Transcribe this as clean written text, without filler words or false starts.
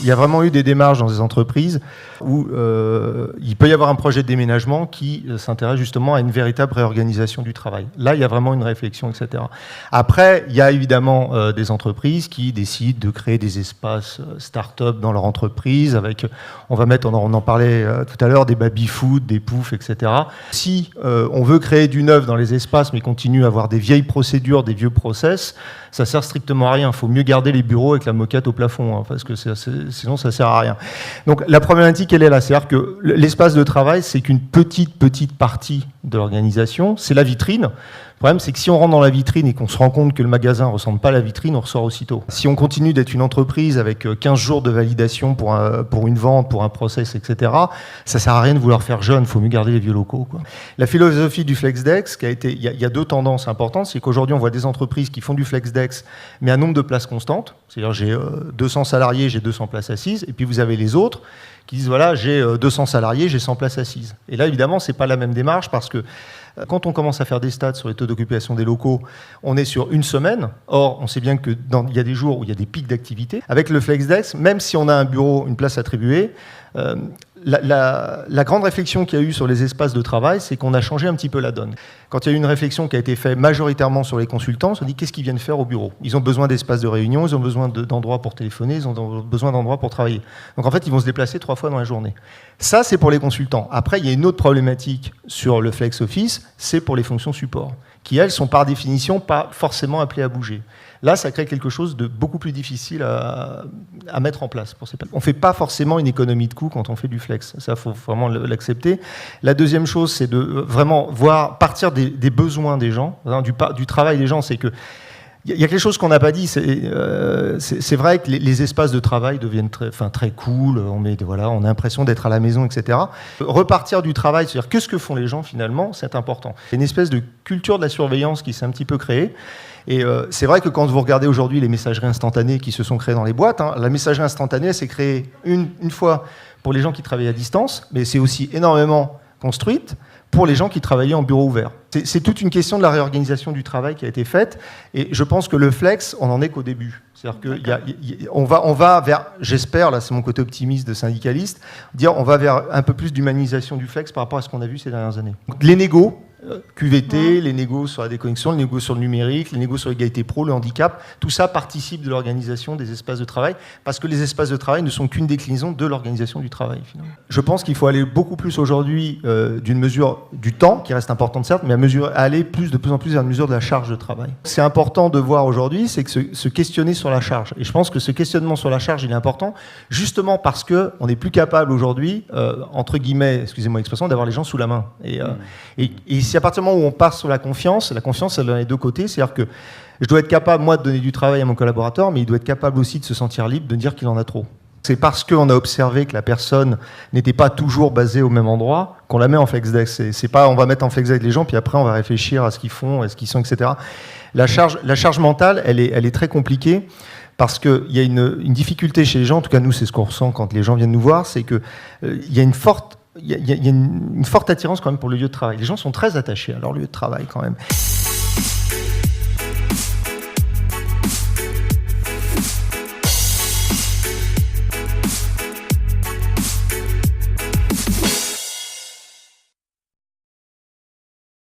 y a vraiment eu des démarches dans des entreprises où il peut y avoir un projet de déménagement qui s'intéresse justement à une véritable réorganisation du travail. Là, il y a vraiment une réflexion, etc. Après, il y a évidemment des entreprises qui décident de créer des espaces start-up dans leur entreprise avec, on en parlait tout à l'heure, des baby-food, des poufs, etc. Si on veut créer du neuf dans les espaces mais continue à avoir des vieilles procédures, des vieux process, ça sert strictement à rien. Il faut mieux garder les bureaux avec la moquette au plafond, hein, parce que sinon ça sert à rien. Donc la problématique, elle est là. C'est-à-dire que l'espace de travail, c'est qu'une petite partie de l'organisation. C'est la vitrine. Le problème, c'est que si on rentre dans la vitrine et qu'on se rend compte que le magasin ne ressemble pas à la vitrine, on ressort aussitôt. Si on continue d'être une entreprise avec 15 jours de validation pour une vente, pour un process, etc., ça ne sert à rien de vouloir faire jeune. Il faut mieux garder les vieux locaux, quoi. La philosophie du FlexDesk, il y a deux tendances importantes. C'est qu'aujourd'hui, on voit des entreprises qui font du FlexDesk, mais à nombre de places constantes. C'est-à-dire, j'ai 200 salariés, j'ai 200 places assises. Et puis, vous avez les autres qui disent, voilà, j'ai 200 salariés, j'ai 100 places assises. Et là, évidemment, ce n'est pas la même démarche parce que quand on commence à faire des stats sur les taux d'occupation des locaux, on est sur une semaine. Or, on sait bien qu'il y a des jours où il y a des pics d'activité. Avec le FlexDesk, même si on a un bureau, une place attribuée, la grande réflexion qu'il y a eu sur les espaces de travail, c'est qu'on a changé un petit peu la donne. Quand il y a eu une réflexion qui a été faite majoritairement sur les consultants, on se dit qu'est-ce qu'ils viennent faire au bureau. Ils ont besoin d'espaces de réunion, ils ont besoin d'endroits pour téléphoner, ils ont besoin d'endroits pour travailler. Donc en fait, ils vont se déplacer 3 fois dans la journée. Ça, c'est pour les consultants. Après, il y a une autre problématique sur le Flex Office, c'est pour les fonctions support, qui, elles, sont par définition pas forcément appelées à bouger. Là, ça crée quelque chose de beaucoup plus difficile à mettre en place. On ne fait pas forcément une économie de coût quand on fait du flex. Ça, il faut vraiment l'accepter. La deuxième chose, c'est de vraiment partir des besoins des gens, hein, du travail des gens. C'est que il y a quelque chose qu'on n'a pas dit. C'est vrai que les espaces de travail deviennent très cool. On a l'impression d'être à la maison, etc. Repartir du travail, c'est-à-dire qu'est-ce que font les gens finalement, c'est important. Il y a une espèce de culture de la surveillance qui s'est un petit peu créée. Et c'est vrai que quand vous regardez aujourd'hui les messageries instantanées qui se sont créées dans les boîtes, hein, la messagerie instantanée, elle s'est créée une fois pour les gens qui travaillent à distance, mais c'est aussi énormément construite pour les gens qui travaillaient en bureau ouvert. C'est toute une question de la réorganisation du travail qui a été faite, et je pense que le flex, on n'en est qu'au début. C'est-à-dire qu'on va vers, j'espère, là c'est mon côté optimiste de syndicaliste, on va vers un peu plus d'humanisation du flex par rapport à ce qu'on a vu ces dernières années. Donc, les négos, QVT, les négos sur la déconnexion, les négos sur le numérique, les négos sur l'égalité pro, le handicap, tout ça participe de l'organisation des espaces de travail, parce que les espaces de travail ne sont qu'une déclinaison de l'organisation du travail, finalement. Je pense qu'il faut aller beaucoup plus aujourd'hui d'une mesure du temps, qui reste importante certes, mais aller de plus en plus vers une mesure de la charge de travail. C'est important de voir aujourd'hui, c'est que se questionner sur la charge. Et je pense que ce questionnement sur la charge, il est important, justement parce qu'on n'est plus capable aujourd'hui, entre guillemets, excusez-moi l'expression, d'avoir les gens sous la main. Et c'est à partir du moment où on part sur la confiance, elle dans les deux côtés, c'est-à-dire que je dois être capable, moi, de donner du travail à mon collaborateur, mais il doit être capable aussi de se sentir libre, de dire qu'il en a trop. C'est parce qu'on a observé que la personne n'était pas toujours basée au même endroit qu'on la met en FlexDesk. C'est pas on va mettre en FlexDesk les gens, puis après on va réfléchir à ce qu'ils font, à ce qu'ils sont, etc. La charge mentale, elle est très compliquée parce qu'il y a une difficulté chez les gens, en tout cas nous c'est ce qu'on ressent quand les gens viennent nous voir, c'est qu'il y a une forte attirance quand même pour le lieu de travail. Les gens sont très attachés à leur lieu de travail quand même.